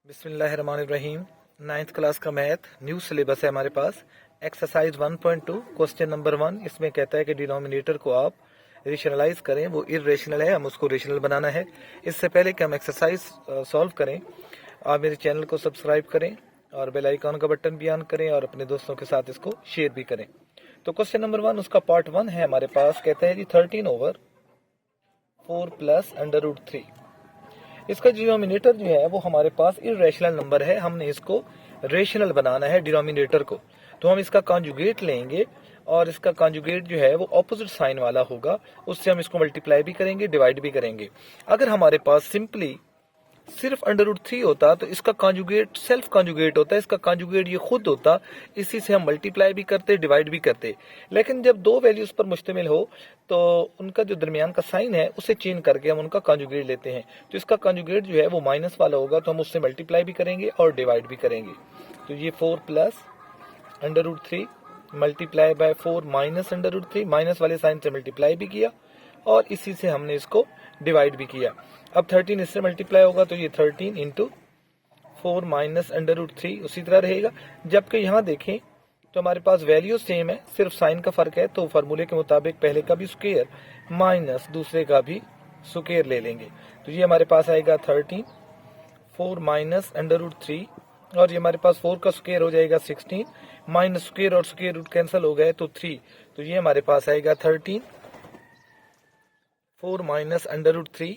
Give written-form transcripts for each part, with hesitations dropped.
बिस्मिल्लाहिर्रहमानिर्रहीम। 9th class का math new syllabus है हमारे पास। एक्सरसाइज 1.2 क्वेश्चन नंबर 1 इसमें कहता है कि डिनोमिनेटर को आप रेशनलाइज करें, वो इरेशनल है, हम उसको रेशनल बनाना है। इससे पहले कि हम एक्सरसाइज सॉल्व करें, आप मेरे चैनल को सब्सक्राइब करें और बेल आइकन का बटन भी ऑन करें और अपने दोस्तों के साथ इसको शेयर भी करें। तो क्वेश्चन नंबर 1 उसका पार्ट 1 है हमारे पास। कहता है जी 13/4 प्लस √3। इसका डिनोमिनेटर जो है वो हमारे पास इरेशनल नंबर है, हमने इसको रेशनल बनाना है डिनोमिनेटर को। तो हम इसका कॉन्जुगेट लेंगे और इसका कॉन्जुगेट जो है वो ऑपोजिट साइन वाला होगा, उससे हम इसको मल्टीप्लाई भी करेंगे, डिवाइड भी करेंगे। अगर हमारे पास सिंपली सिर्फ √3 होता तो इसका कॉन्जुगेट सेल्फ कॉन्जुगेट होता है, इसका कॉन्जुगेट ये खुद होता, इसी से हम मल्टीप्लाई भी करते, डिवाइड भी करते। लेकिन जब दो वैल्यूज पर मुश्तमिल हो तो उनका जो दरमियान का साइन है उसे चेंज करके हम उनका कॉन्जुगेट लेते हैं। तो इसका कॉन्जुगेट जो है वो माइनस वाला होगा, तो हम उससे मल्टीप्लाई भी करेंगे और डिवाइड भी करेंगे। तो ये 4 plus √3 multiply by 4 minus √3, minus वाले साइन से मल्टीप्लाई भी किया और इसी से हमने इसको डिवाइड भी किया। अब 13 इससे मल्टीप्लाई होगा तो ये 13 इंटू 4 माइनस √3 उसी तरह रहेगा। जबकि यहाँ देखें तो हमारे पास वैल्यू सेम है, सिर्फ साइन का फर्क है। तो फार्मूले के मुताबिक पहले का भी स्क्वायर माइनस दूसरे का भी स्क्वायर ले लेंगे। तो ये हमारे पास आएगा 13 4 माइनस √3 और ये हमारे पास 4 का स्क्वायर हो जाएगा 16, माइनस स्क्वायर और स्क्वायर रूट कैंसिल हो गए तो 3। तो ये हमारे पास आएगा 13 4 माइनस √3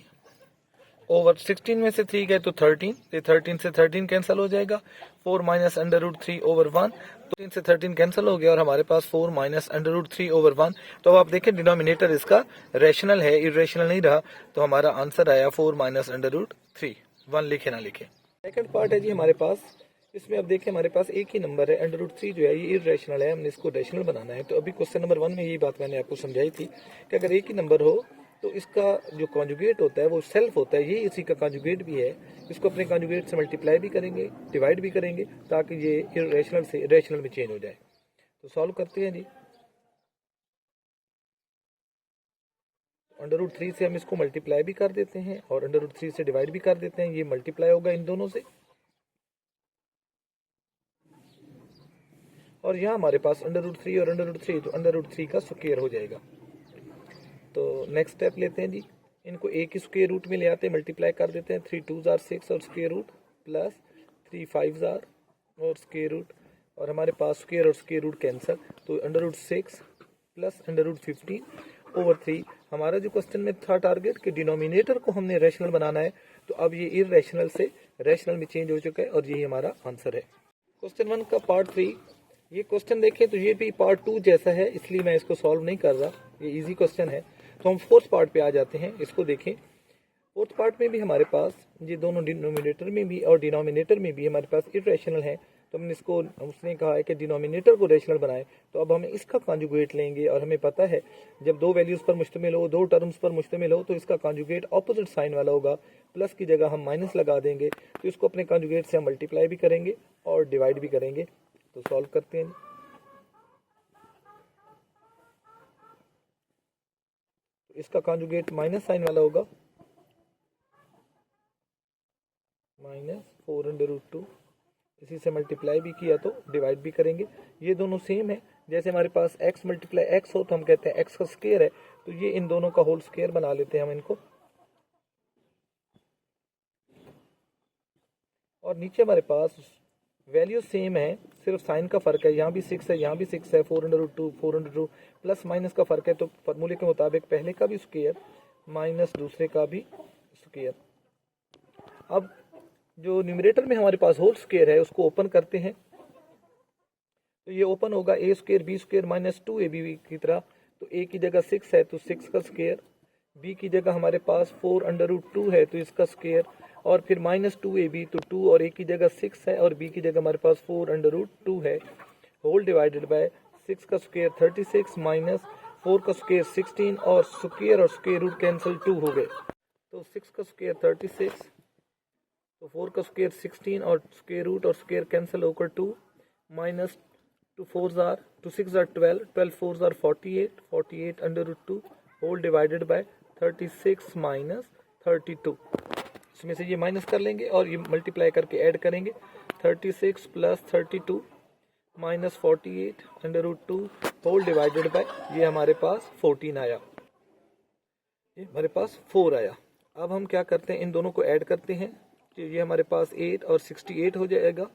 ओवर 16 में से 3 गए तो 13, ये 13 से 13 कैंसिल हो जाएगा। 4 माइनस √3 ओवर 1, तो 3 से 13 कैंसिल हो गया और हमारे पास 4 माइनस √3 ओवर 1। तो अब आप देखें डिनोमिनेटर इसका रेशनल है, इरेशनल नहीं रहा। तो हमारा आंसर आया 4 माइनस √3। 1 लिखे ना लिखे। सेकंड पार्ट है जी हमारे पास, इसमें अब देखें हमारे पास एक ही नंबर है, √3 जो है ये इरेशनल है, हमने इसको रेशनल बनाना है। तो अभी क्वेश्चन नंबर 1 में यही बात मैंने आपको समझाई थी कि अगर एक ही नंबर हो तो इसका जो कॉन्जुगेट होता है वो सेल्फ होता है, ये इसी का कॉन्जुगेट भी है। इसको अपने कॉन्जुगेट से मल्टीप्लाई भी करेंगे, डिवाइड भी करेंगे, ताकि ये इरेशनल से रेशनल में चेंज हो जाए। तो सॉल्व करते हैं जी। √3 से हम इसको मल्टीप्लाई भी कर देते हैं और √3 से डिवाइड भी कर देते हैं, ये मल्टीप्लाई होगा इन दोनों से। और यहाँ हमारे पास √3 और √3, तो √3 का स्क्वायर हो जाएगा। तो नेक्स्ट स्टेप लेते हैं जी, इनको एक ही स्क्वायर रूट में ले आते हैं, मल्टीप्लाई कर देते हैं। 3 2 आर 6 और स्क्वायर रूट प्लस 3 5 आर और स्क्वायर रूट, और हमारे पास स्क्वायर और स्क्वायर रूट कैंसिल। तो √6 प्लस √15 ओवर 3। हमारा जो क्वेश्चन में था टारगेट कि डिनोमिनेटर को हमने रेशनल बनाना है, तो अब ये इरेशनल से रेशनल में चेंज हो चुका है और यही हमारा आंसर है। क्वेश्चन 1 का पार्ट 3, ये क्वेश्चन देखें तो ये भी पार्ट 2 जैसा है, इसलिए मैं इसको सॉल्व नहीं कर रहा, ये इजी क्वेश्चन है। तो हम फोर्थ पार्ट पे आ जाते हैं, इसको देखें। फोर्थ पार्ट में भी हमारे पास ये दोनों डिनोमिनेटर में भी और डिनोमिनेटर में भी हमारे पास इरेशनल है। तो हमने इसको, उसने कहा है कि डिनोमिनेटर को रेशनल बनाए, तो अब हम इसका कॉन्जुगेट लेंगे। और हमें पता है जब दो वैल्यूज पर मुश्तमिल हो, दो टर्म्स पर मुश्तमिल हो, तो इसका कॉन्जुगेट ऑपोजिट साइन वाला होगा, प्लस की जगह हम माइनस लगा देंगे। तो इसको अपने कॉन्जुगेट से हम मल्टीप्लाई भी करेंगे और डिवाइड भी करेंगे। तो सॉल्व करते हैं। इसका कॉन्जुगेट माइनस साइन वाला होगा, -4 √2, इसी से मल्टीप्लाई भी किया तो डिवाइड भी करेंगे। ये दोनों सेम है, जैसे हमारे पास x मल्टीप्लाई x हो तो हम कहते हैं x का स्क्वायर है, तो ये इन दोनों का होल स्क्वायर बना लेते हैं हम इनको। और नीचे हमारे पास वैल्यू सेम है, सिर्फ साइन का फर्क है, यहाँ भी 6 है, यहाँ भी 6 है। 4 √2 4 √2 प्लस माइनस का फर्क है, तो फार्मूले के मुताबिक पहले का भी स्क्वायर माइनस दूसरे का भी स्क्वायर। अब जो न्यूमरेटर में हमारे पास होल स्क्वायर है उसको ओपन करते हैं, तो ये ओपन होगा a² b² माइनस 2ab की तरह। तो a की जगह 6 है तो 6 का स्क्वायर, b की जगह हमारे पास 4 √2 है तो इसका स्क्वायर, और फिर -2ab, तो 2 और a की जगह 6 है और b की जगह हमारे पास 4 √2 है, होल डिवाइडेड बाय 6 का स्क्वायर 36 माइनस 4 का स्क्वायर 16, और स्क्वायर रूट कैंसिल 2 हो गए। तो 6 का स्क्वायर 36, तो 4 का स्क्वायर 16 और स्क्वायर रूट और स्क्वायर कैंसिल होकर 2, minus 2 4 are 2 6 are 12, 12 4 are 48, 48 √2 whole divided by 36 minus 32। इसमें से ये माइनस कर लेंगे और ये मल्टीप्लाई करके ऐड करेंगे। 36 plus 32 minus 48 √2 whole divided by, ये हमारे पास 14 आया, ये हमारे पास 4 आया। अब हम क्या करते हैं, इन दोनों को ऐड करते हैं, तो ये हमारे पास 8 और 68 हो जाएगा,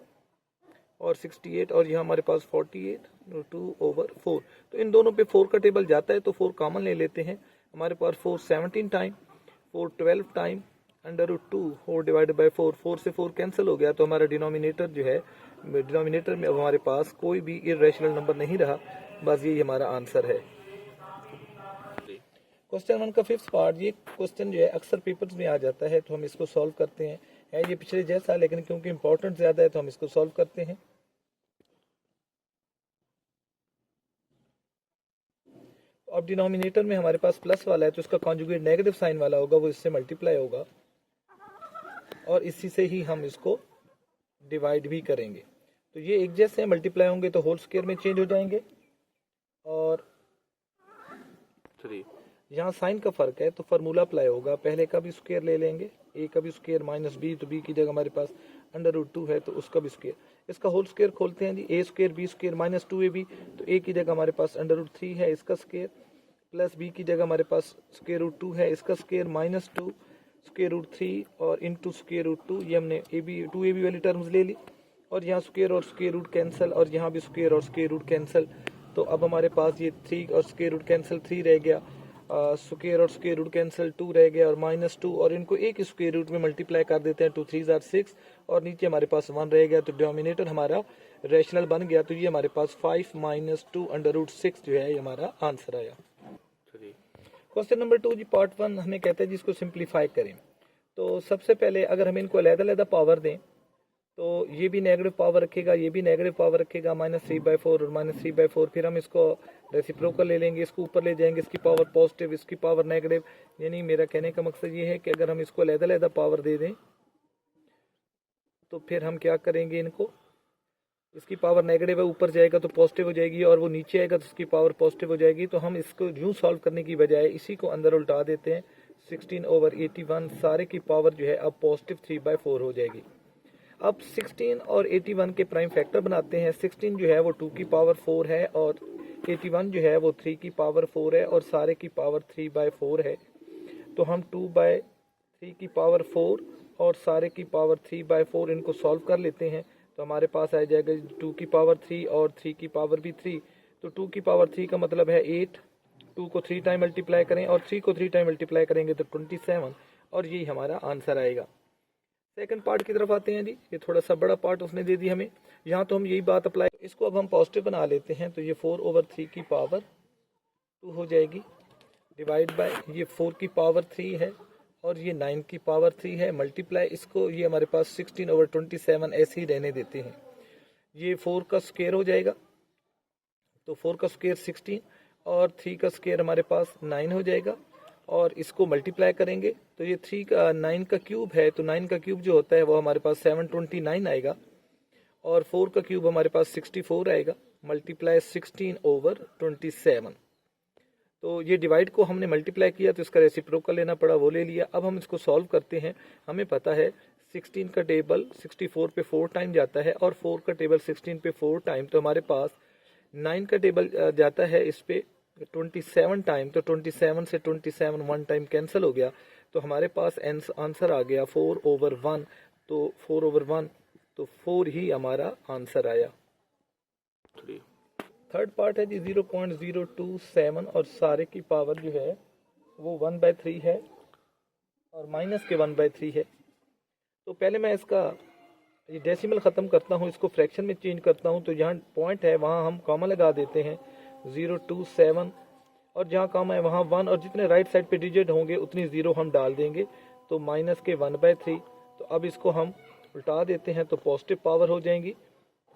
और 68 और यहाँ हमारे पास 48 2/4। तो इन दोनों पे 4 का टेबल जाता है तो 4 कॉमन ले लेते हैं। हमारे पास 4 17 टाइम, 4 12 टाइम √2 4 डिवाइडेड बाय 4, 4 से 4 कैंसिल हो गया, तो हमारा डिनोमिनेटर जो है, डिनोमिनेटर में अब हमारे पास कोई भी इर्रेशनल नंबर नहीं रहा। बस यही हमारा आंसर है। क्वेश्चन 1 का 5th पार्ट, ये क्वेश्चन जो है अक्सर पेपर्स में आ जाता है, तो हम इसको सॉल्व करते हैं। है ये पिछले जैसा, लेकिन क्योंकि इंपॉर्टेंट ज्यादा है तो हम इसको सॉल्व करते हैं। अब डिनोमिनेटर में हमारे पास प्लस वाला है, तो इसका कॉन्जुगेट नेगेटिव साइन वाला होगा, वो इससे मल्टीप्लाई होगा, और इसी से ही हम इसको डिवाइड भी करेंगे। तो ये एक जैसे मल्टीप्लाई होंगे तो होल स्क्वायर में चेंज हो जाएंगे, और 3 यहाँ साइन का फर्क है तो फार्मूला अप्लाई होगा। पहले का भी स्क्वायर ले लेंगे, ए का भी स्क्वायर माइनस बी, तो बी की जगह हमारे पास √2 है तो उसका भी स्क्वायर। इसका होल स्क्वायर खोलते हैं जी, A square B square minus 2ab, तो ए की जगह हमारे पास √3 है इसका स्क्वायर, प्लस बी की जगह हमारे पास √2 है इसका स्क्वायर, माइनस 2 √3 और इंटू √2। ये हमने ab वाली टर्म्स ले ली, और यहाँ स्क्वायर और स्क्वायर रूट कैंसिल, और यहाँ भी स्क्वायर और स्क्वायर रूट कैंसिल। तो अब हमारे पास ये 3 और स्क्वायर रूट कैंसिल 3 रह गया, स्क्वायर और स्क्वायर रूट कैंसिल 2 रह गया, और -2, और इनको एक स्क्वायर रूट में मल्टीप्लाई कर देते हैं, 2 3 are 6, और नीचे हमारे पास 1 रह गया, तो डिनोमिनेटर हमारा रेशनल बन गया। तो ये हमारे पास 5 - 2 √6 जो है ये हमारा आंसर आया। क्वेश्चन नंबर 2 जी पार्ट 1 हमें कहता है जिसको सिंप्लीफाई करें। तो सबसे पहले अगर हम इनको अलग-अलग पावर दें, तो ये भी नेगेटिव पावर रखेगा, ये भी नेगेटिव पावर रखेगा, -3/4 और -3/4। फिर हम इसको रेसिप्रोकल ले लेंगे, इसको ऊपर ले जाएंगे, इसकी पावर पॉजिटिव, इसकी पावर नेगेटिव। यानी मेरा कहने का मकसद ये है कि अगर हम इसको अलग-अलग पावर दे दें तो फिर हम क्या करेंगे, इनको, इसकी पावर नेगेटिव है, ऊपर जाएगा तो पॉजिटिव हो जाएगी, और वो नीचे आएगा तो इसकी पावर पॉजिटिव हो जाएगी। तो हम इसको यूं सॉल्व करने की बजाय इसी को अंदर उल्टा देते हैं। 16/81 सारे की पावर जो है अब पॉजिटिव 3/4 हो जाएगी। अब 16 और 81 के प्राइम फैक्टर बनाते हैं। 16 जो है वो 2 की पावर 4 है, और 81 जो है वो 3 की पावर 4 है, और सारे की पावर 3/4 है। तो हम 2/3 की पावर 4 और सारे की पावर 3/4 इनको सॉल्व कर लेते हैं। तो हमारे पास आ जाएगा 2 की पावर 3 और 3 की पावर भी 3। तो 2 की पावर 3 का मतलब है 8, 2 को 3 टाइम मल्टीप्लाई करें और 3 को 3 टाइम मल्टीप्लाई करेंगे तो 27, और यही हमारा आंसर आएगा। सेकंड पार्ट की तरफ आते हैं जी, ये थोड़ा सा बड़ा पार्ट उसने दे दी हमें, यहाँ तो हम यही बात अप्लाई, इसको अब हम पॉजिटिव बना लेते हैं। तो ये 4/3 की पावर 2 हो जाएगी, डिवाइड बाय ये 4 की पावर 3 है, और ये 9 की पावर 3 है, मल्टीप्लाई इसको, ये हमारे पास 16/27 ऐसे ही रहने देते हैं। ये 4 का स्क्वायर हो जाएगा, तो 4 का स्क्वायर 16, और 3 का स्क्वायर हमारे पास 9 हो जाएगा, और इसको मल्टीप्लाई करेंगे तो ये 3 का 9 का क्यूब है, तो 9 का क्यूब जो होता है वो हमारे पास 729 आएगा, और 4 का क्यूब हमारे पास 64 आएगा, मल्टीप्लाई 16/27। तो ये डिवाइड को हमने मल्टीप्लाई किया तो इसका रेसिप्रोकल लेना पड़ा, वो ले लिया। अब हम इसको सॉल्व करते हैं। हमें पता है 16 का टेबल 64 पे 4 टाइम जाता है, और 4 का टेबल 16 पे 4 टाइम, तो हमारे पास 9 का टेबल जाता है इस पे 27 टाइम, तो 27 से 27 1 टाइम कैंसिल हो गया, तो हमारे पास आंसर आ गया 4/1। तो 4/1, तो 4 ही हमारा आंसर आया। थर्ड पार्ट है जी 0.027, और सारे की पावर जो है वो 1/3 है, और माइनस के 1/3 है। तो पहले मैं इसका ये डेसिमल ख़त्म करता हूँ, इसको फ्रैक्शन में चेंज करता हूँ। तो जहाँ पॉइंट है वहाँ हम कॉमा लगा देते हैं 027, और जहाँ कॉमा है वहाँ 1, और जितने राइट साइड पे डिजिट होंगे उतनी 0 हम डाल देंगे, तो माइनस के 1/3। तो अब इसको हम उल्टा देते हैं तो पॉजिटिव पावर हो जाएंगी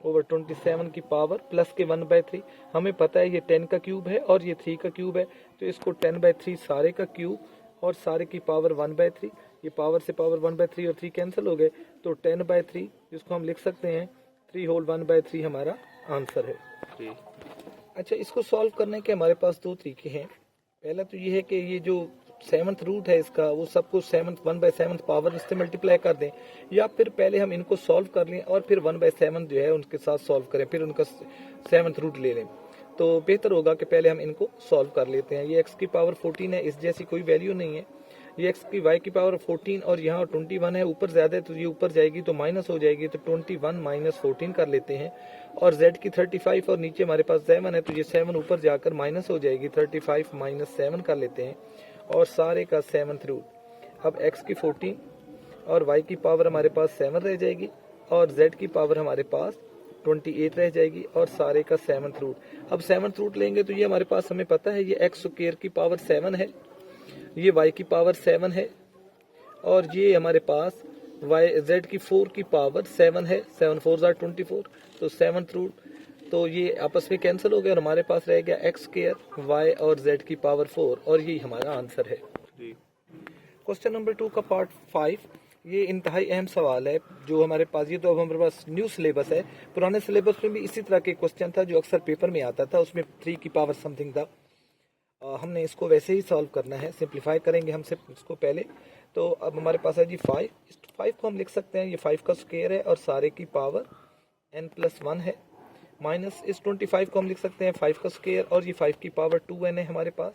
ओवर 27 की पावर प्लस के 1/3। हमें पता है ये 10 का क्यूब है और ये 3 का क्यूब है, तो इसको 10/3 सारे का क्यूब और सारे की पावर 1/3। ये पावर से पावर 1/3 और 3 कैंसिल हो गए, तो 10/3 जिसको हम लिख सकते हैं 3 होल 1/3 हमारा आंसर है। अच्छा, इसको सॉल्व करने के हमारे पास दो तरीके हैं। पहला तो ये है कि ये जो सेवंथ रूट है इसका वो सब कुछ 1/7 पावर इससे मल्टीप्लाई कर दें, या फिर पहले हम इनको सॉल्व कर लें और फिर 1/7 जो है उनके साथ सॉल्व करें, फिर उनका 7th रूट ले लें, तो बेहतर होगा कि पहले हम इनको सॉल्व कर लेते हैं। ये x की पावर 14 है, इस जैसी कोई वैल्यू नहीं है। ये x की y की पावर 14 और यहाँ 21 है, ऊपर ज्यादा है तो ये ऊपर जाएगी तो माइनस हो जाएगी, तो 21 माइनस 14 कर लेते हैं। और z की 35 और नीचे हमारे पास 7 है तो ये 7 ऊपर जाकर माइनस हो जाएगी, 35 माइनस 7 कर लेते हैं और सारे का 7th रूट। अब x की 14 और y की पावर हमारे पास 7 रह जाएगी और z की पावर हमारे पास 28 रह जाएगी और सारे का 7th रूट। अब 7th रूट लेंगे तो ये हमारे पास हमें पता है ये x स्क्वायर की पावर 7 है, ये y की पावर 7 है और ये हमारे पास z की 4 की पावर 7 है, 7 4 are 24, तो 7th रूट, तो ये आपस में कैंसिल हो गया और हमारे पास रह गया x स्क्वायर y और z की पावर 4 और यही हमारा आंसर है। क्वेश्चन नंबर 2 का पार्ट 5, ये इंतहाई अहम सवाल है जो हमारे पास, ये तो अब हमारे पास न्यू सिलेबस है, पुराने सिलेबस में भी इसी तरह के क्वेश्चन था जो अक्सर पेपर में आता था, उसमें 3 की पावर समथिंग था। हमने इसको वैसे ही सॉल्व करना है, सिंप्लीफाई करेंगे हम इसको पहले। तो अब हमारे पास है जी 5, इस 5 को हम लिख सकते हैं ये 5 का स्क्वायर है और सारे की पावर n+1 है, माइनस इस 25 को हम लिख सकते हैं 5 का स्क्वायर और ये 5 की पावर 2n है हमारे पास।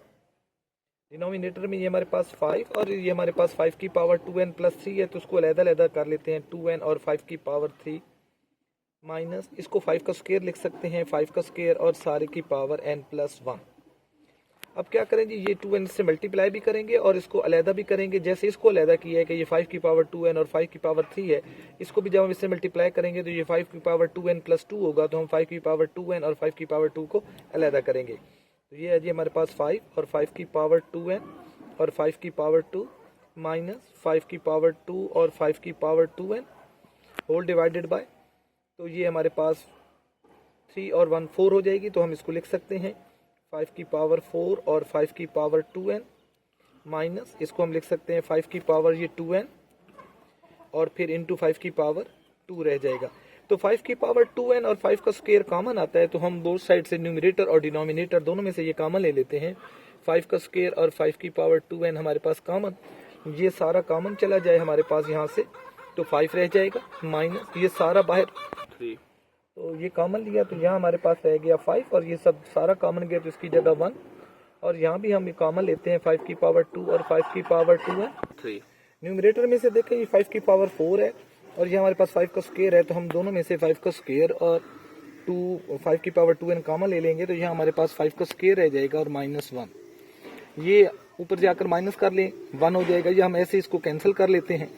डिनोमिनेटर में ये हमारे पास 5 और ये हमारे पास 5 की पावर 2n+3 है, तो उसको अलग-अलग कर लेते हैं, 2n और 5 की पावर 3 माइनस इसको 5 का स्क्वायर लिख सकते हैं, 5 का स्क्वायर और सारे की पावर n+1। अब क्या करेंगे, ये 2n से मल्टीप्लाई भी करेंगे और इसको अलहदा भी करेंगे, जैसे इसको अलहदा किया है कि ये 5 की पावर 2n और 5 की पावर 3 है, इसको भी जब हम इससे मल्टीप्लाई करेंगे तो ये 5 की पावर 2n+2 होगा, तो हम 5 की पावर 2n और 5 की पावर 2 को अलहदा करेंगे। तो ये है जी हमारे पास 5 और 5 की पावर 2n और 5 की पावर 2 माइनस 5 की पावर 2 और 5 की power 2n whole divided bye, तो ये हमारे पास 3 और 1 4 हो जाएगी, तो हम इसको लिख सकते हैं 5 की पावर 4 और 5 की पावर 2n माइनस इसको हम लिख सकते हैं 5 की पावर ये 2n और फिर इंटू 5 की पावर 2 रह जाएगा। तो 5 की पावर 2n और 5 का स्क्वायर कॉमन आता है, तो हम बोथ साइड से न्यूमरेटर और डिनोमिनेटर दोनों में से ये कॉमन ले लेते हैं। 5 का स्क्वायर और 5 की पावर 2n हमारे पास कॉमन, ये सारा कॉमन चला जाए हमारे पास यहाँ से, तो 5 रह जाएगा माइनस ये सारा बाहर 3, तो ये कॉमन लिया तो यहाँ हमारे पास रह गया 5 और ये सब सारा कॉमन गया तो इसकी जगह 1, और यहाँ भी हम ये कॉमन लेते हैं 5 की पावर 2 और 5 की पावर 2 है 3। न्यूमरेटर में से देखें ये 5 की पावर 4 है और ये हमारे पास 5 का स्क्वायर है, तो हम दोनों में से 5 का स्क्वायर और 5 की पावर 2n कॉमन ले लेंगे, तो यहाँ हमारे पास 5 का स्क्वायर रह जाएगा और -1, ये ऊपर जाकर माइनस कर लें 1 हो जाएगा, ये हम ऐसे इसको कैंसिल कर लेते हैं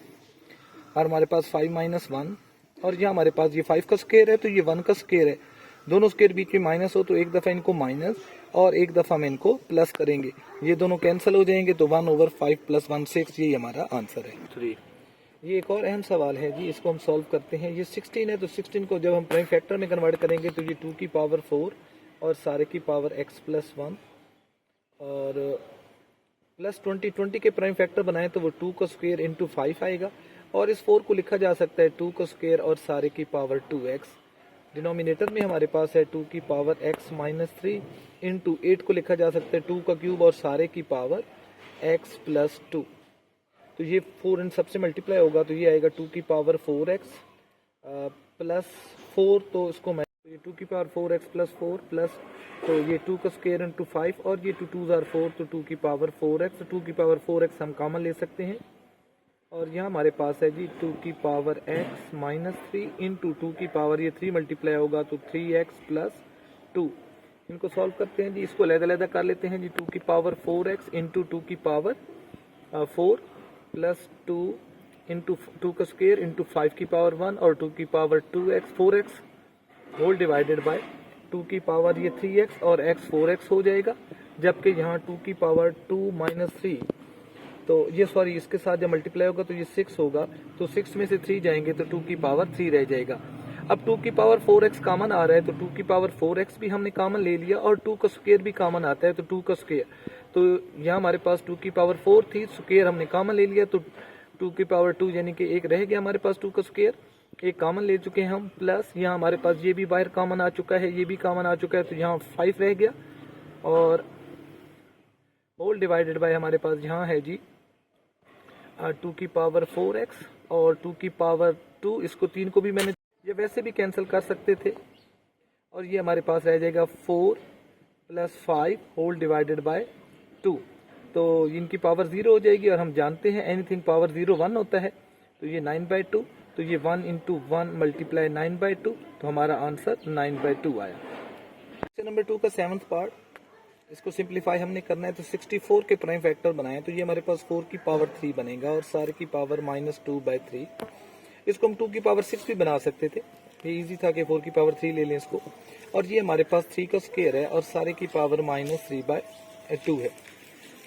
और हमारे पास 5 - 1 और यहाँ हमारे पास ये 5 का स्क्वायर है तो ये 1 का स्क्वायर है, दोनों स्क्वायर बीच में माइनस हो तो एक दफ़ा इनको माइनस और एक दफ़ा हम इनको प्लस करेंगे, ये दोनों कैंसिल हो जाएंगे, तो 1/5 + 1 6, ये हमारा आंसर है 3। ये एक और अहम सवाल है जी, इसको हम सॉल्व करते हैं। ये 16 है तो 16 को जब हम प्राइम फैक्टर में कन्वर्ट करेंगे तो ये 2 की पावर 4 और सारे की पावर x + 1 और प्लस 20 के प्राइम फैक्टर बनाएं तो वो 2 का स्क्वायर इंटू 5 आएगा, और इस 4 को लिखा जा सकता है 2 का स्क्वायर और सारे की पावर 2x। डिनोमिनेटर में हमारे पास है 2 की पावर x - 3 इंटू 8 को लिखा जा सकता है 2 का क्यूब और सारे की पावर x + 2, तो ये 4 इन सबसे मल्टीप्लाई होगा तो ये आएगा 2 की पावर 4x प्लस 4, तो इसको मैं ये 2 की पावर 4x + 4 प्लस, तो ये 2 का स्क्वायर इंटू 5 और ये 2 2s are 4, तो 2 की पावर 4x, तो 2 की पावर 4x हम कॉमन ले सकते हैं और यहाँ हमारे पास है जी 2 की पावर x - 3 इंटू 2 की पावर ये 3 मल्टीप्लाई होगा तो 3x + 2। इनको सॉल्व करते हैं जी, इसको अलग-अलग कर लेते हैं जी, 2 की पावर 4x इंटू 2 की पावर 4 प्लस 2 इंटू 2 का स्क्वायर इंटू 5 की पावर 1 और 2 की power 2x 4x whole divided bye 2 की पावर ये 3x और x 4x हो जाएगा, जबकि यहाँ 2 की पावर 2 - 3, तो ये सॉरी इसके साथ जब मल्टीप्लाई होगा तो ये 6 होगा, तो 6 में से 3 जाएंगे तो 2 की पावर 3 रह जाएगा। अब 2 की पावर 4x कॉमन आ रहा है तो 2 की पावर 4x भी हमने कॉमन ले लिया और 2 का स्क्वायर भी कॉमन आता है तो 2 का स्क्वायर, तो यहाँ हमारे पास 2 की पावर 4 थी, स्क्वायर हमने कॉमन ले लिया तो 2 की पावर 2 यानी कि एक रह गया हमारे पास 2 का स्क्वायर, एक कॉमन ले चुके हैं हम, प्लस यहाँ हमारे पास ये भी बाहर कॉमन आ चुका है, ये भी कॉमन आ चुका है, तो यहाँ 5 रह गया और होल डिवाइडेड बाय हमारे पास यहाँ है जी 2 की पावर 4x और 2 की पावर 2, इसको 3 को भी मैंने ये वैसे भी कैंसिल कर सकते थे, और ये हमारे पास रह जाएगा 4 + 5 होल डिवाइडेड बाय 2। तो इनकी पावर 0 हो जाएगी, और हम जानते हैं एनीथिंग पावर 0 1 होता है, तो ये 9/2, तो ये 1 × 1 × 9/2, तो हमारा आंसर 9/2 आया। क्वेश्चन नंबर 2 का 7th पार्ट, इसको सिंप्लीफाई हमने करना है, तो 64 के प्राइम फैक्टर बनाए, तो ये हमारे पास 4 की पावर 3 बनेगा और सारे की पावर -2/3। इसको हम 2 की पावर 6 भी बना सकते थे, ये इजी था कि 4 की पावर 3 ले लें इसको, और ये हमारे पास 3 का स्क्वायर है और सारे की पावर -3/2 है।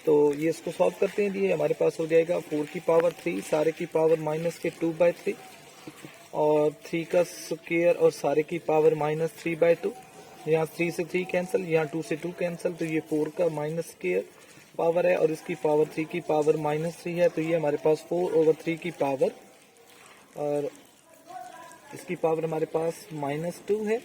तो ये इसको सॉल्व करते हैं, ये हमारे पास हो जाएगा 4 की पावर 3 सारे की पावर -2/3 और 3 का स्क्वायर और सारे की पावर -3/2। यहाँ 3 से 3 कैंसिल, यहाँ 2 से 2 कैंसिल, तो ये 4 का -स्क्वायर पावर है और इसकी पावर 3 की पावर -3 है, तो ये हमारे पास 4/3 की पावर, और इसकी पावर हमारे पास -2 है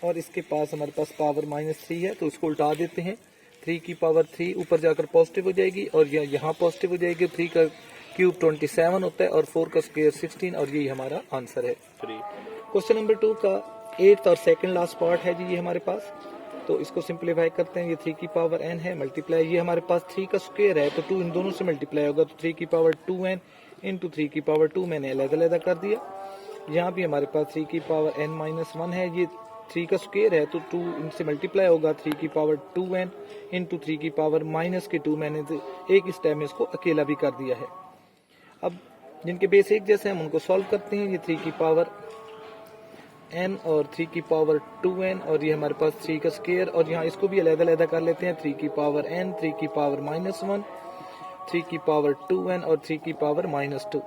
और इसके पास हमारे पास पावर -3 है, तो इसको उल्टा देते हैं। 3 की पावर 3 ऊपर जाकर पॉजिटिव हो जाएगी और यहाँ पॉजिटिव हो जाएगी। 3 का क्यूब 27 होता है और 4 का स्क्वायर 16, और यही हमारा आंसर है 3। क्वेश्चन नंबर 2 का 8th और सेकंड लास्ट पार्ट है जी ये हमारे पास, तो इसको सिंप्लीफाई करते हैं। ये 3 की पावर n है मल्टीप्लाई, ये हमारे पास 3 का स्क्वायर है, तो 2 इन दोनों से मल्टीप्लाई होगा, तो 3 की पावर 2n × 3 की पावर 2 मैंने अलग अलग कर दिया। यहाँ भी हमारे पास 3 की पावर n-1 है, ये 3 का स्क्वायर है, तो 2 इनसे मल्टीप्लाई होगा, 3 की पावर 2n × 3 की पावर -2 मैंने एक इस टाइम में इसको अकेला भी कर दिया है। अब जिनके बेस एक जैसे हम उनको सॉल्व करते हैं। ये 3 की पावर n और 3 की पावर 2n और ये हमारे पास 3 का स्क्वायर, और यहाँ इसको भी अलग अलग कर लेते हैं। 3 की पावर n, 3 की पावर -1, 3 की पावर 2n और 3 की पावर -2।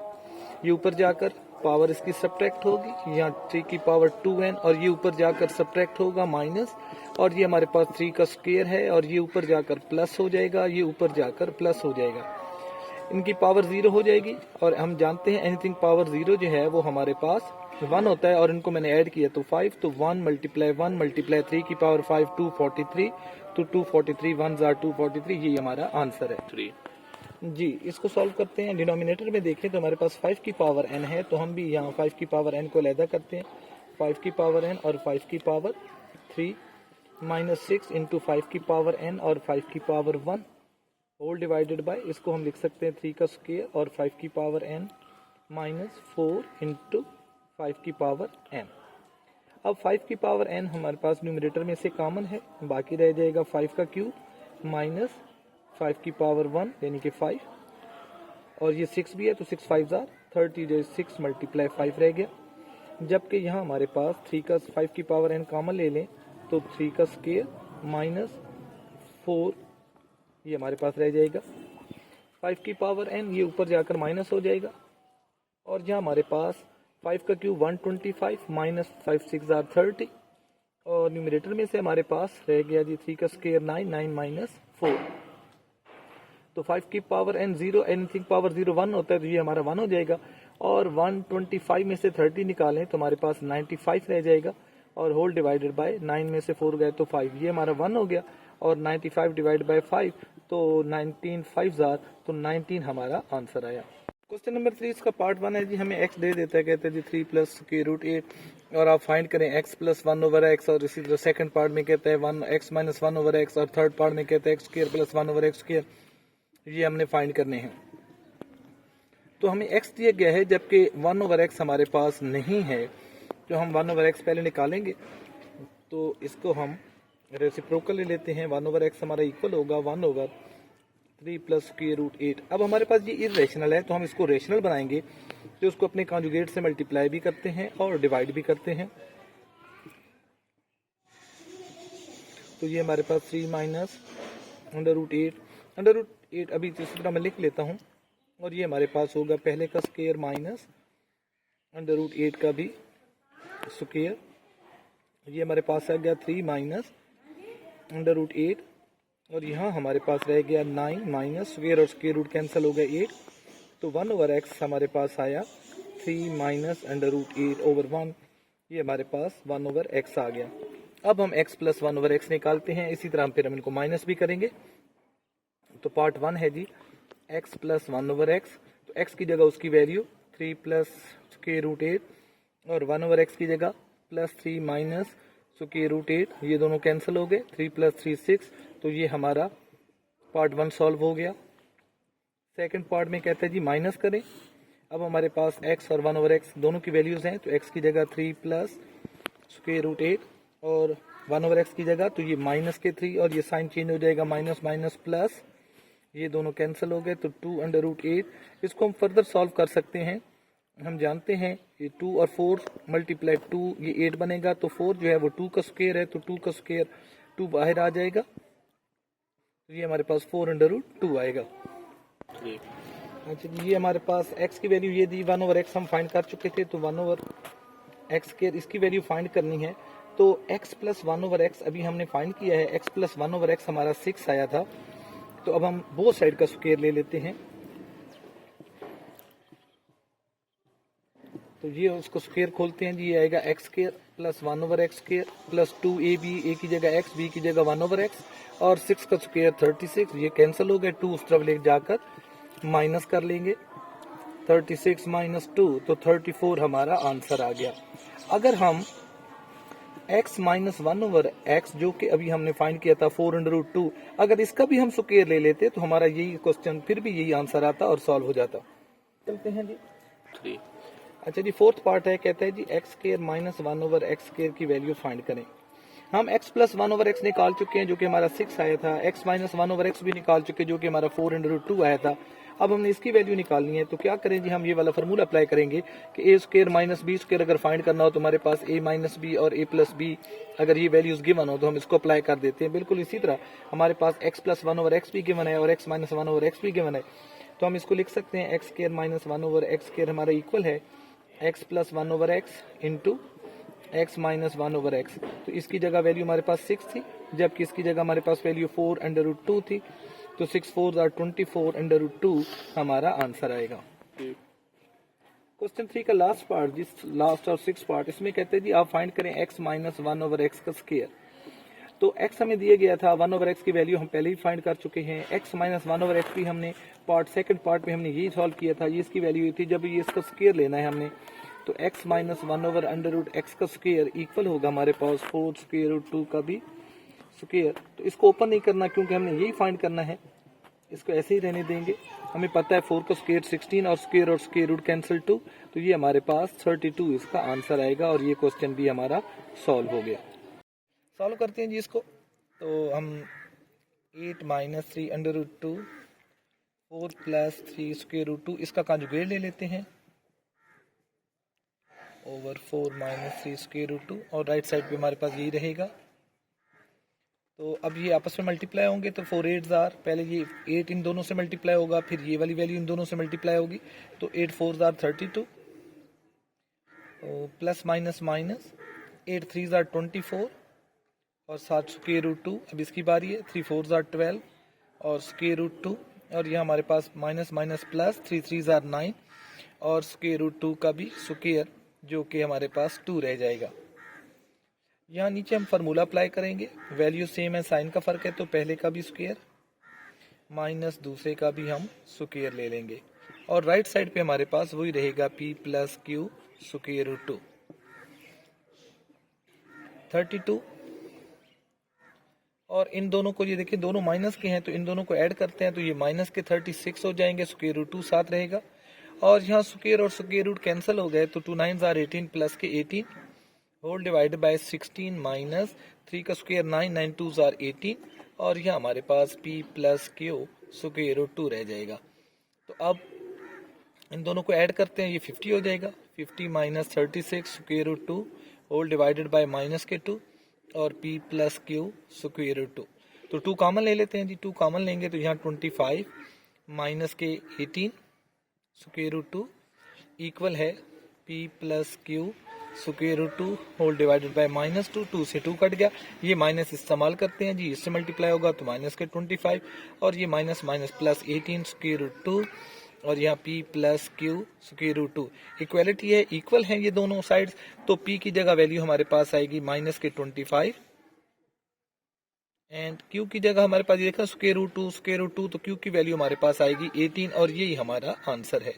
ये ऊपर जाकर पावर इसकी सब्ट्रैक्ट होगी, यहाँ 3 की पावर 2n और ये ऊपर जाकर सब्ट्रैक्ट होगा माइनस, और ये हमारे पास 3 का स्क्वायर है और ये ऊपर जाकर प्लस हो जाएगा, ये ऊपर जाकर प्लस हो जाएगा। इनकी पावर 0 हो जाएगी, और हम जानते हैं एनीथिंग पावर 0 जो है वो हमारे पास 1 होता है, और इनको मैंने ऐड किया तो 5, तो 1 × 1 × 3 की पावर 5 243, तो 243 1 * 243, ये हमारा आंसर है 3 जी। इसको सॉल्व करते हैं। डिनोमिनेटर में देखें तो हमारे पास 5 की पावर n है, तो हम भी यहाँ 5 की पावर n को अलहदा करते हैं। 5 की पावर n और 5 की पावर 3 -6 × 5 की पावर n और 5 की पावर 1 होल डिवाइडेड बाय, इसको हम लिख सकते हैं 3 का स्क्वायर और 5 की पावर n -4 × 5 की पावर n। अब 5 की पावर n हमारे पास न्यूमरेटर में से कॉमन है, बाकी रह जाएगा 5 का क्यूब -5 की पावर 1 यानी कि 5, और ये 6 भी है, तो 6 5 * 30, 6 × 5 रह गया। जबकि यहाँ हमारे पास 3 का 5 की पावर n कॉमन ले लें, तो 3 का स्क्वायर -4 ये हमारे पास रह जाएगा। 5 की पावर n ये ऊपर जाकर माइनस हो जाएगा, और यहाँ हमारे पास 5 का क्यूब 125 -5 6 * 30, और न्यूमरेटर में से हमारे पास रह गया जी 3 का स्क्वायर 9 9 -4, तो 5 की पावर n 0, एनीथिंग पावर 0 1 होता है, तो ये हमारा 1 हो जाएगा। और 125 में से 30 निकालें तो हमारे पास 95 रह जाएगा, और होल डिवाइडेड बाय 9 में से 4 गए तो 5, ये हमारा 1 हो गया, और 95 डिवाइड बाय 5 तो 19 5 * तो 19 हमारा आंसर आया। क्वेश्चन नंबर 3 इसका पार्ट 1 है जी, हमें x दे देता है, कहते हैं जी 3 + √8 और आप फाइंड करें x + 1/x, और इसी तरह सेकंड पार्ट में कहता है 1x - 1/x, और थर्ड पार्ट में कहता है x² + 1/x², ये हमने फाइंड करने हैं। तो हमें x दिया गया है जबकि 1/x हमारे पास नहीं है, तो हम 1/x पहले निकालेंगे, तो इसको हम रेसिप्रोकल ले लेते हैं। 1/x हमारा इक्वल होगा 1/3 + √8। अब हमारे पास ये इरेशनल है, तो हम इसको रेशनल बनाएंगे, तो उसको अपने कॉन्जुगेट से मल्टीप्लाई भी करते हैं और डिवाइड भी करते हैं। तो ये हमारे पास 3 -√8 √8 अभी इसी तरह मैं लिख लेता हूँ, और ये हमारे पास होगा पहले का स्क्वायर माइनस √8 का भी स्क्वायर, ये हमारे पास आ गया 3 -√8, और यहाँ हमारे पास रह गया 9 माइनस स्क्वायर और स्क्वायर रूट कैंसिल हो गया 8, तो 1/x हमारे पास आया 3 -√8/1, ये हमारे पास 1/x आ गया। अब हम x + 1/x निकालते हैं, इसी तरह फिर हम इनको माइनस भी करेंगे। तो पार्ट 1 है जी x प्लस 1/x, तो x की जगह उसकी वैल्यू 3 प्लस स्क्वायर रूट 8 और 1/x की जगह प्लस 3 माइनस स्क्वायर रूट 8, ये दोनों कैंसिल हो गए, 3 प्लस 3 6, तो ये हमारा पार्ट 1 सॉल्व हो गया। सेकंड पार्ट में कहते हैं जी माइनस करें। अब हमारे पास x और 1/x दोनों की वैल्यूज हैं, तो x की जगह 3 प्लस स्क्वायर रूट 8 और 1/x की जगह तो ये माइनस के 3 और ये साइन चेंज हो जाएगा माइनस माइनस प्लस, ये दोनों कैंसिल हो गए, तो 2/8। इसको हम फर्दर सॉल्व कर सकते हैं। हम जानते हैं ये 2 और 4 मल्टीप्लाई 2 ये 8 बनेगा, तो 4 जो है वो 2 का स्क्वायर है, तो 2 का स्क्वायर 2 बाहर आ जाएगा, तो ये हमारे पास 4/2 आएगा। अच्छा जी, ये हमारे पास x की वैल्यू ये दी, 1/x हम फाइंड कर चुके थे, तो 1/x इसकी वैल्यू फाइंड करनी है। तो x प्लस 1/x अभी हमने फाइंड किया है, x प्लस 1/x हमारा 6 आया था, तो अब हम बोथ साइड का स्क्वायर ले लेते हैं। तो ये उसको स्क्वायर खोलते हैं जी, ये आएगा x square plus 1/x square plus 2ab, a की जगह x, b की जगह 1/x और 6 का स्क्वायर 36, ये कैंसिल हो गए, 2 उस तरफ ले जाकर माइनस कर लेंगे, 36 माइनस 2 तो 34 हमारा आंसर आ गया। अगर हम x माइनस 1/x जो कि अभी हमने फाइंड किया था 4/2, अगर इसका भी हम स्क्वायर ले लेते तो हमारा यही क्वेश्चन फिर भी यही आंसर आता और सॉल्व हो जाता। चलते हैं जी 3। अच्छा जी, फोर्थ पार्ट है, कहता है जी x square minus 1/x square की वैल्यू फाइंड करें। हम x प्लस 1/x निकाल चुके हैं जो कि हमारा 6 आया था, x माइनस 1/x भी निकाल चुके जो कि हमारा 4/2 आया था। अब हमने इसकी वैल्यू निकालनी है, तो क्या करें जी, हम ये वाला फार्मूला अप्लाई करेंगे कि a square minus b square अगर फाइंड करना हो तो हमारे पास a माइनस b और a प्लस b अगर ये वैल्यूज गिवन हो तो हम इसको अप्लाई कर देते हैं। बिल्कुल इसी तरह हमारे पास x प्लस 1/x भी गिवन है और x माइनस 1/x भी गिवन है, तो हम इसको लिख सकते हैं x square minus 1/x square हमारा इक्वल है x plus 1/x into x minus 1/x। तो इसकी जगह वैल्यू हमारे पास 6 थी, जबकि इसकी जगह हमारे पास वैल्यू 4/2 थी, तो 6 4 24/2 हमारा आंसर आएगा। क्वेश्चन 3 का लास्ट पार्ट, जिस लास्ट और 6 पार्ट, इसमें कहते हैं जी आप फाइंड करें x माइनस 1/x का स्क्वायर। तो x हमें दिया गया था, 1/x की वैल्यू हम पहले ही फाइंड कर चुके हैं, x माइनस 1/x भी हमने सेकंड पार्ट में हमने यही सॉल्व किया था, ये इसकी वैल्यू थी। जब ये इसका स्क्वायर लेना है हमने, तो x माइनस 1/√x का स्क्वायर इक्वल होगा हमारे पास 4 स्क्वायर रूट 2 का भी स्क्वायर। तो इसको ओपन नहीं करना क्योंकि हमने यही फाइंड करना है, इसको ऐसे ही रहने देंगे। हमें पता है 4 का स्क्वायर 16 और स्क्वायर रूट कैंसिल 2, तो ये हमारे पास 32 इसका आंसर आएगा और ये क्वेश्चन भी हमारा सॉल्व हो गया। सॉल्व करते हैं जी इसको, तो हम 8 माइनस 3/2 4 प्लस 3 स्क्वायर रूट 2 इसका कॉन्जुगेट ले लेते हैं ओवर 4 माइनस 3 स्क्वायर रूट 2 और राइट साइड पे हमारे पास यही रहेगा। तो अब ये आपस में मल्टीप्लाई होंगे, तो 4 8 जार, पहले ये 8 इन दोनों से मल्टीप्लाई होगा, फिर ये वाली वैल्यू इन दोनों से मल्टीप्लाई होगी, तो 8 4 jar 32 plus minus minus 8 3 jar 24 और 7 स्क्वायर रूट 2। अब इसकी बारी है, 3 4 जार 12 और स्क्वायर रूट 2 और ये हमारे पास माइनस माइनस प्लस 3 3 जार 9 और स्क्वायर रूट 2 का भी स्क्वायर जो कि हमारे पास 2 रह जाएगा। यहाँ नीचे हम फार्मूला अप्लाई करेंगे, वैल्यू सेम है, साइन का फर्क है, तो पहले का भी स्क्वायर माइनस दूसरे का भी हम स्क्वायर ले लेंगे और राइट साइड पे हमारे पास वही रहेगा p plus q square root 2 32। और इन दोनों को ये देखिए दोनों माइनस के हैं, तो इन दोनों को ऐड करते हैं, तो ये माइनस के 36 हो जाएंगे, स्क्वायर रूट 2 साथ रहेगा और यहाँ स्क्वायर और स्क्वायर रूट कैंसिल हो गए, तो 2 9 जार 18 प्लस के 18 होल डिवाइडेड बाय 16 माइनस 3 का स्क्वायर 9 9 2 जार 18 और यहाँ हमारे पास p plus q square root 2 रह जाएगा। तो अब इन दोनों को ऐड करते हैं, ये 50 हो जाएगा, 50 minus 36 square root 2 whole divided by minus के 2 और p plus q square root 2। तो 2 कॉमन ले लेते हैं जी, 2 कॉमन लेंगे तो यहाँ 25 माइनस के 18 स्क्वायर रूट 2 इक्वल है p plus q square root 2 whole divided by minus 2, 2 से 2 कट गया, ये माइनस इस्तेमाल करते हैं जी, इससे मल्टीप्लाई होगा तो माइनस के 25 और ये minus minus plus 18 square root 2 और यहाँ p plus q square root 2। Equality है, इक्वल है ये दोनों साइड्स, तो p की जगह वैल्यू हमारे पास आएगी माइनस के 25 एंड क्यू की जगह हमारे पास ये देखा स्क्वायर रूट 2 तो क्यू की वैल्यू हमारे पास आएगी 18 और यही हमारा आंसर है।